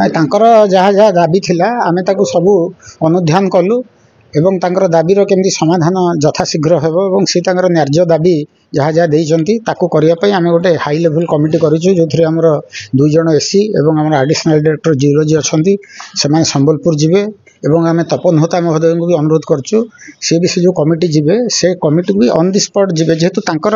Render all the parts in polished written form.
तांकर जहाँ जहाँ दाबी थिला आमे ताकू सबू अनुध्यान कलु एवं तांकर दाबीर केमती समाधान यथाशीघ्र हेबो एवं से तांकर न्याय्य दाबी जहाँ जहाँ देइचंती ताकू करिया पई आमे गोटे हाई लेवल कमिटी करिछु जोथरे हमर 2 जण एससी एवं हमर एडिशनल डायरेक्टर जियोलॉजी अछंती सेमान संबलपुर जिवे एवं आमे तपन होता महोदय को भी अनुरोध करछु से भी से जो कमिटी जिवे से कमिटी भी ऑन द स्पॉट जिवे जेहेतु तांकर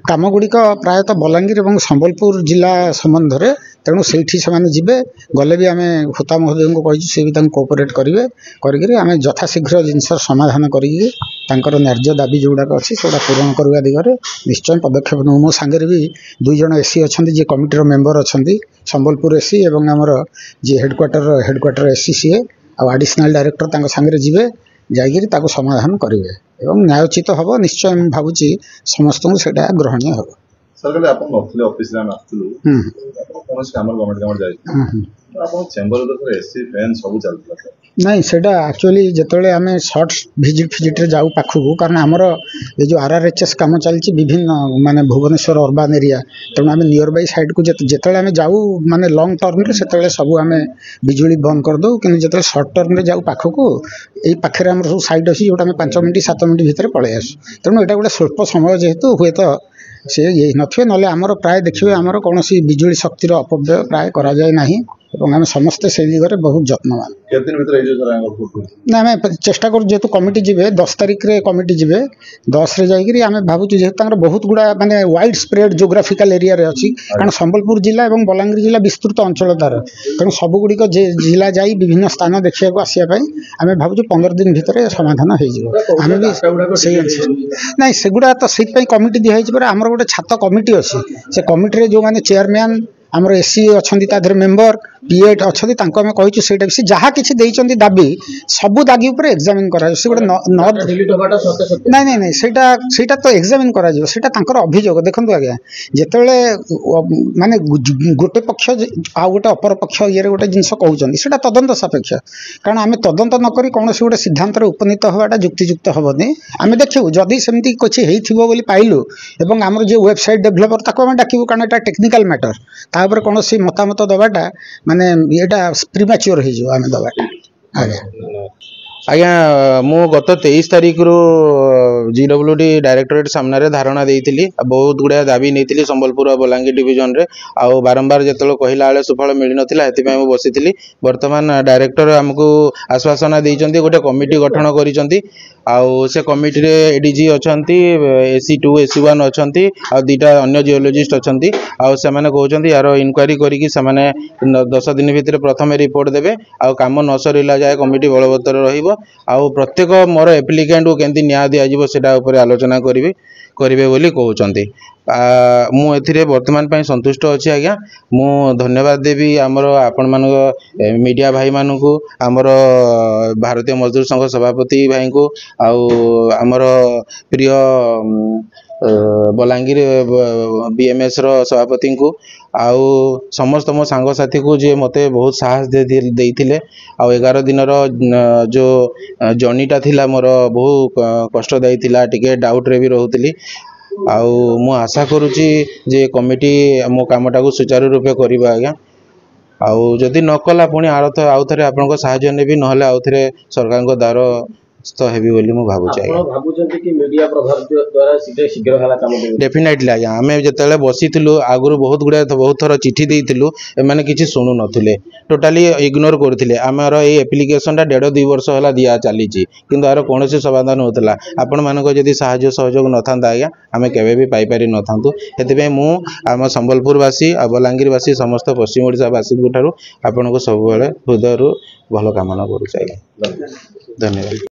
काम गुड़िक प्रायतः बलांगीर एवं संबलपुर जिला संबंध रे तेणु सेठी से जिवे गले भी आमे होता महोदय को कहिछु से भी तांको कोऑपरेट करिवे करिके आमे यथाशीघ्र जिनस समाधान करिके तांकर न्याय्य दाबी जोड़ाक अच्छी से पूरण करवा दिगरे निश्चय पदक्षेप नौ मो सांगे भी 2 जण एससी अछंती जे कमिटीर मेंबर अछंती संबलपुर एससी एवं हमर जे हेडक्वार्टर एससी सीए आ एडिशनल डायरेक्टर तांको सांगे जिवे जाइगिरी ताको समाधान करिवे एवं न्यायोचित हबो निश्चय हम भाबुची समस्त को सेटा ग्रहणीय हबो। सरकार आपण नथले ऑफिस रा नथलु आपण कोन से हमर गवर्नमेंट जाई आपण चेंबर रे एससी फैन सब चलता नहीं सेटा एक्चुअली जेतले आमे शॉर्ट विजिट रे जाऊ पाखु कारण हमर ए जो आरआरएचएस काम चलची विभिन्न माने भुवनेश्वर अर्बन एरिया तेणु आमे नियर बाय साइड को जेतले आमे जाऊ माने लॉन्ग टर्म रे सेतले सब आमे बिजुली बंद कर दो कि जेतले शॉर्ट टर्म रे जाऊ पाखु को एई पाखरे हमर सब साइड अछि जोटा आमे 5 मिनिट 7 मिनिट भीतर पळे आसु तेणु एटा गोटे स्वल्प समय जेहेतु हुए तो से ये नथिए नले हमर प्राय देखिबे हमर कोनोसी बिजुली शक्तिर अपव्यय प्राय करा जाय नाही एवं आम समस्ते से दिगरे बहुत जत्नवान ना आम चेष्टा कर जेहेतु कमिटी जीवे 10 तारिख रे कमिटी जीवे 10 रे जाइगिरी आम भावुँ जेहेतु बहुत गुड़ा माने वाइड स्प्रेड जोग्राफिकल एरिया रे अछि कारण संबलपुर जिला और बलांगीर जिला विस्तृत अंचल तार तेणु सबुगुड़िक जिला जाई विभिन्न स्थान देखा आसापी आम भावुँ 15 दिन भितर समाधान हो आम भी ना सेगुड़ा तो से कमिटी दिखाई आमर गोटे छात कमिटी अच्छी से कमिटी जो मैंने चेयरमैन आमर एससी अच्छा मेम्बर पीएट अच्छा आम कही से जहाँ किसी देइचंती दाबी सबू दागी उपर एग्जामिन करा से गोटे नहीं नहीं नहीं सेटा तो एग्जामिन करा सेटा तांकर अभियोग देखंतु आज्ञा जेतेबेले माने गोटे पक्ष आ गोटे अपर पक्ष ये गोटे जिनस कहउचंती सेटा तदंत सापेक्ष कारण आम तदंत नकरी कौन गोटे सिद्धांत उपनीत हवाटा जुक्तियुक्त हेनी आम देखू जदि सेमती किसी होइथिबो बोली पाइलु एवं आमर जो वेबसाइट डेभलपर ताको आम डाकिबु कारण एटा टेक्निकल मैटर तापर कौन मतामत दबाटा माने एटा प्रीमैच्योर हो आम दबाटा आज्ञा मु गत 23 तारिख रु जीडब्ल्यूडी डायरेक्टरेट सामने धारणा देइथिली बहुत गुड़ा दाबी नहीं संबलपुर और बलांगीर डिविजन रे आउ बारंबार जिते कहला बेले सुफल मिल नाला से बसी बर्तमान डायरेक्टर आमको आश्वासना देइचंती गोटे कमिटी गठन करिसंती आउ से कमिटी रे एडीजी अछंती AC2 AC1 अछंती आ दुटा अन्य जियोलॉजिस्ट अछंती आउ से माने कहउचंती यार इंक्वायरी करिकि से माने 10 दिन भितर प्रथम रिपोर्ट देबे आउ काम न सरिला जाय कमिटी बलवत्तर रहिबो आउ प्रत्येक मोर एप्लिकेंट को केंती न्याय दिया जिवो सेटा ऊपर आलोचना करिवे बोली कहउचंती मु एथिरे वर्तमान पई संतुष्ट अछि आज्ञा मु धन्यवाद देवी आमर आपण मानक मीडिया भाई मानकु आमर भारतीय मजदूर संघ सभापति भाई को आउ आमर प्रिय बलांगीर BMS रो सभापति को आउ समस्त मो सांग साथी को जे मते बहुत साहस देइथिले आउ 11 दिन रो जो जर्नीटा थिला मोर बहुत कष्टदायी थिला टिके डाउट रे भी रहउतली आउ मु आशा करूची जे कमिटी मो कामटा को सुचारू रूपे करिबा आज्ञा आउ जदि न कला पुणी आउ थरे आपनको सहाय्य नेबी नहले आउ थरे सरकार को दारो तो हेबी बोली मु भाबुची आपण भाबुचंती कि मीडिया प्रभाव द्वारा शीघ्र हला काम डेफिनेटली आज्ञा आमे जतेले बसिथिलु आगुरु बहुत थर चिठी देइथिलु ए माने किछि सुनु नथिले टोटाली इग्नोर करथिले हमर ए एप्लीकेशनटा 1.5-2 वर्ष होला दिया चलीची किंतु आरो कोनोसी समाधान होतला आपण मानको जदि सहाय्य सहयोग नथांता आज्ञा आमे केबे भी पाई पारि नथांतु हेतिबे मु आम संबलपुर वासी आ बलांगीर वासी समस्त पश्चिम ओडिसा वासी गुठारु आपनको सब बेले हृदयरु भलो कामना करू चाहि धन्यवाद।